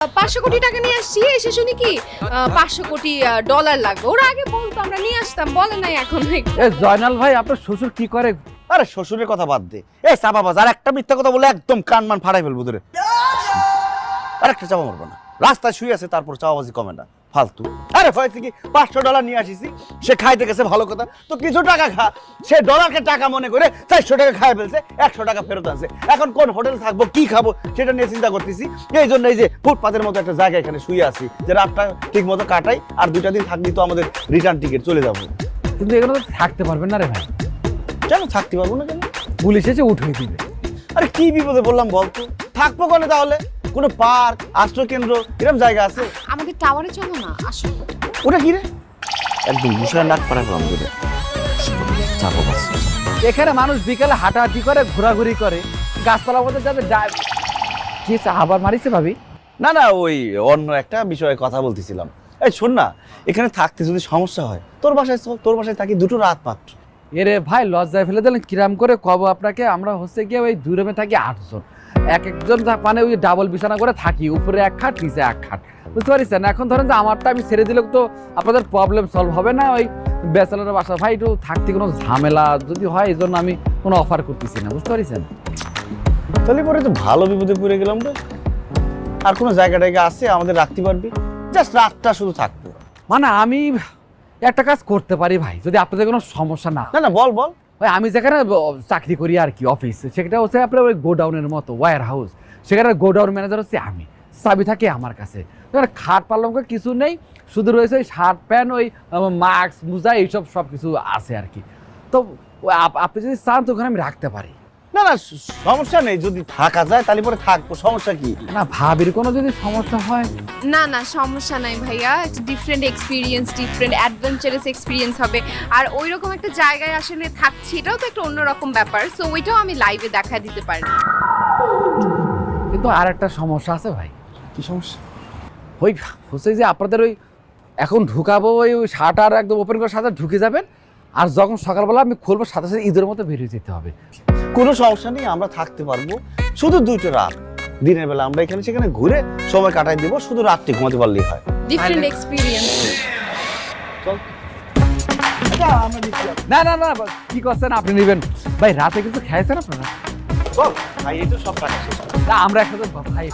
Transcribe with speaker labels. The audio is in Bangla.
Speaker 1: 500 কোটি টাকা নিয়ে আসছি, এসে শুনি কি 500 কোটি ডলার লাগবে। ওরা আগে বলতো আমরা নিয়ে আসতাম, বলে নাই এখন।
Speaker 2: এ জয়নাল ভাই, আপনার শ্বশুর কি করে?
Speaker 3: আরে শ্বশুরের কথা বাদ দে, এই চাপা বাজ, আর একটা মিথ্যা কথা বলে একদম কান মান ফাড়াই ফেলবো তোরে। আর একটা চাপা মারবো না, রাস্তায় শুয়ে আছে তারপর চাপাবাজি কমে না, ফালতু। আরে হয়েছে কি, $500 নিয়ে আসিছি, সে খাইতে গেছে ভালো কথা, তো কিছু টাকা খা। সে ডলারকে টাকা মনে করে 400 টাকা খাই ফেলছে, 100 টাকা ফেরত আছে। এখন কোন হোটেল থাকবো, কি খাবো, সেটা নিয়ে চিন্তা করতেছি। এই জন্য এই যে ফুটপাতের মতো একটা জায়গা এখানে শুয়ে আছি, যে রাতটা ঠিক মতো কাটাই, আর 2টা দিন থাকলি তো আমাদের রিটার্ন টিকিট চলে যাবো।
Speaker 2: কিন্তু এগুলো তো থাকতে পারবেন না রে ভাই,
Speaker 3: কেন থাকতে পারবো না কেন?
Speaker 2: পুলিশ এসে উঠিয়ে দিবে।
Speaker 3: আরে কি বিপদে বললাম বলতো, থাকবো কোনে তাহলে? কোনো পার্ক, আশ্রয় কেন্দ্র এরকম জায়গা আছে?
Speaker 1: আমাদের টাওয়ারে চলো না, আসো।
Speaker 3: ওটা কি রে? একদম বিষয় নাক পাড়া করলাম তোরে। চাপা বাস।
Speaker 2: এখানে মানুষ বিকেলে হাঁটাহাঁটি করে, ঘোরাঘুরি করে, গাছপালার মধ্যে যাদের কি আবার মারিছে ভাবি?
Speaker 3: না না, ওই অন্য একটা বিষয়ে কথা বলতেছিলাম। এই শোন না, এখানে থাকতে যদি সমস্যা হয়, তোর বাসায় চল, তোর বাসায় থাকি 2টো রাত মাত্র।
Speaker 2: এরে ভাই, লজ্জায় ফেলে দিলেন। কিরাম করে কব আপনাকে? আমরা হচ্ছে গিয়ে ওই 2 রুমে থাকি 8 জন, এক একজন মানে ওই ডাবল বিছানা করে থাকি, উপরে 1 খাট নিচে 1 খাট, বুঝতে পারছেন? এখন ধরেন যে আমারটা আমি ছেড়ে দিলে তো আপনাদের প্রবলেম সলভ হবে না। ওই ব্যাচেলারের বাসা ভাই, একটু থাকতে কোনো ঝামেলা যদি হয়, এই জন্য আমি কোনো অফার করতেছি না, বুঝতে পারছেন?
Speaker 3: তাহলে পরে তো ভালো বিপদে পড়ে গেলাম রে। আর কোনো জায়গা টায়গা আছে আমাদের রাখতে পারবি? জাস্ট রাতটা শুধু থাকবো।
Speaker 2: মানে আমি একটা কাজ করতে পারি ভাই, যদি আপনাদের কোনো সমস্যা না।
Speaker 3: না না, বল বল।
Speaker 2: ওই আমি যেখানে চাকরি করি আর কি, অফিস, সেটা হচ্ছে আপনার ওই গোডাউনের মতো, ওয়্যার হাউস। সেখানে গোডাউন ম্যানেজার হচ্ছে আমি, চাবি থাকে আমার কাছে। খাট পালঙ্ক কিছু নেই, শুধু রয়েছে ওই শার্ট প্যান্ট, ওই মাস্ক, মোজা, এইসব সব কিছু আছে আর কি। তো আপনি যদি চান তো ওখানে আমি রাখতে পারি।
Speaker 3: না না, সমস্যা নেই, যদি থাকা যায় তাহলে পরে থাকবো, সমস্যা কি?
Speaker 2: না, ভাবির কোনো যদি সমস্যা হয়।
Speaker 1: না না, সমস্যা নাই ভাইয়া, একটা different experience, different adventurous experience হবে। আর ওই রকম একটা জায়গায় আসলে থাকছি, এটাও তো একটা অন্যরকম ব্যাপার। সো ওইটাও আমি লাইভে দেখা দিতে পারি।
Speaker 2: কিন্তু আর একটা সমস্যা আছে ভাই।
Speaker 3: কি সমস্যা?
Speaker 2: ওই হচ্ছে যে আপনাদের ওই এখন ঢুকাবো, ওই শার্ট আর একদম ওপেন করে সাথে ঢুকে যাবেন, আর যখন সকালবেলা আমি খুলবো সাথে সাথে ঈদের মতো বেরিয়ে যেতে হবে।
Speaker 3: কোনো সমস্যা নেই, আমরা থাকতে পারবো, শুধু 2টো রাত। দিনের বেলা আমরা এখানে সেখানে ঘুরে সময় কাটাই দেবো, শুধু রাত্রি ঘুমাতে পারলেই হয়।
Speaker 1: Different experience.
Speaker 3: চল।
Speaker 2: না না না, কি করছেন আপনি? নেবেন ভাই, রাতে কিন্তু খেয়েছেন আপনারা?
Speaker 3: চল ভাই, এই তো সব টাকা শেষ।
Speaker 2: না, আমরা একসাথে ভাই